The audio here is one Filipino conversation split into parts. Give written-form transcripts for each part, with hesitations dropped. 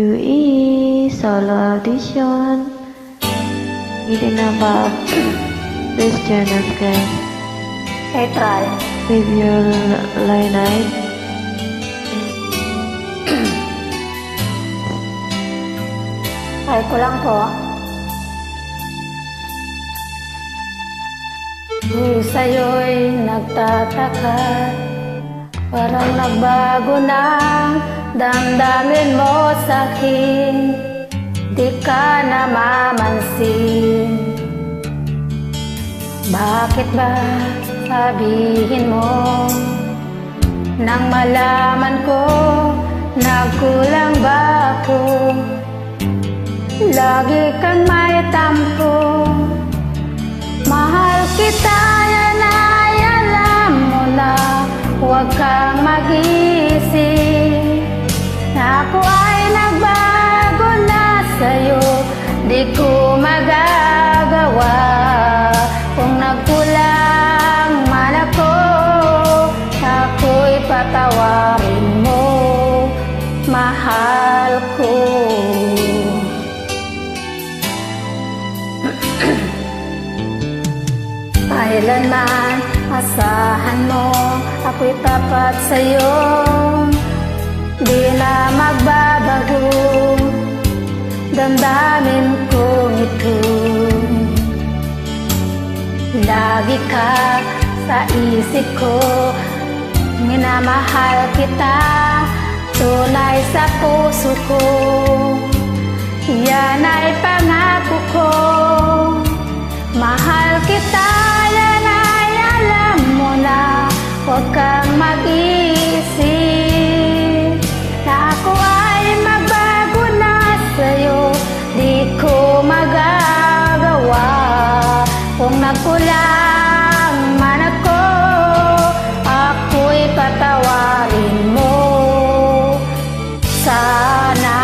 UE solo audition. Hindi na ba this journal guys? Okay, try. With your line eye. Try ko lang po. Sa'yo'y nagtataka, parang nagbago na damdamin mo sa'kin, di ka namamansin. Bakit ba sabihin mo, nang malaman ko, nagkulang ba ako? Lagi kang may tampo, mahal kita yan ay alam mo na, huwag kang mag-iisip na ako ay nagbago na sa'yo, di ko magagawa. Kung nagkulang man ako, ako'y patawarin mo, mahal ko. Kailanman asahan mo, ako'y tapat sa'yo, di na magbabago damdamin kong ito. Lagi ka sa isip ko, minamahal kita, tunay sa puso ko, yan ay pangako ko. Mahal kita, yan ay alam mo na, huwag kang mag-iisip na ako ay magbago na sa'yo, di ko magagawa. Kung nagkulang man ako, ako'y patawarin mo sana.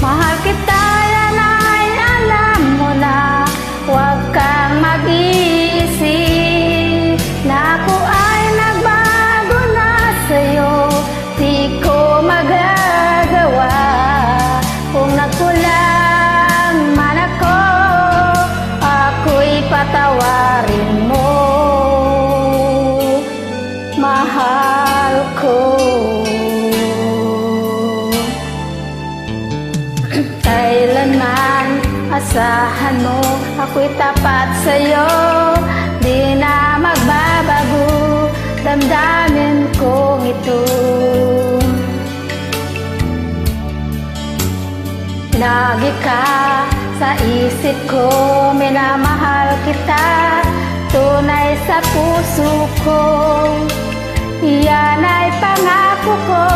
Mahal kita, yan ay alam mo na, huwag kang mag-iisip na ako ay nagbago na sa'yo, di ko magagawa. Kung nagkulang man ako, ako'y patawarin mo, mahal ko. Kailanman asahan mo, ako'y tapat sa'yo, di na magbabago damdamin kong ito. Lagi ka sa isip ko, minamahal kita, tunay sa puso ko, yan ay pangako ko.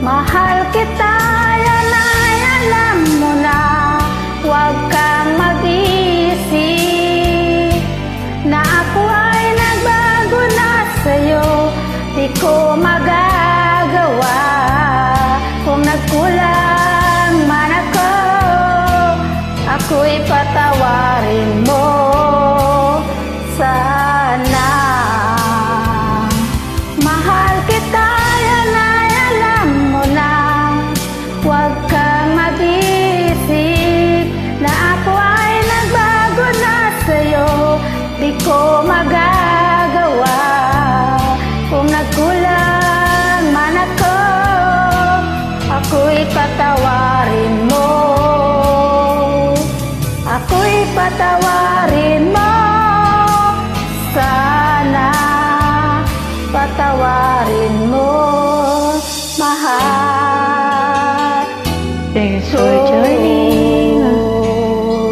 Mahal kita, yan ay alam mo na, huwag kang mag-iisip na ako ay nagbago na sa'yo, di ko magagawa. Kung nagkulang man ako, ako'y patawarin mo sana. Mahal kita, yan ay alam mo na, huwag kang mag-isip na ako ay nagbago na sa'yo, di ko magagawa. Kung nagkulang man ako, ako'y patawarin mo, ako'y patawarin mo sana, patawarin mo, mahal. Thanks for joining.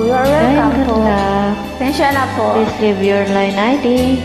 You're And welcome good po. luck. Tensya na po. Please leave your line ID.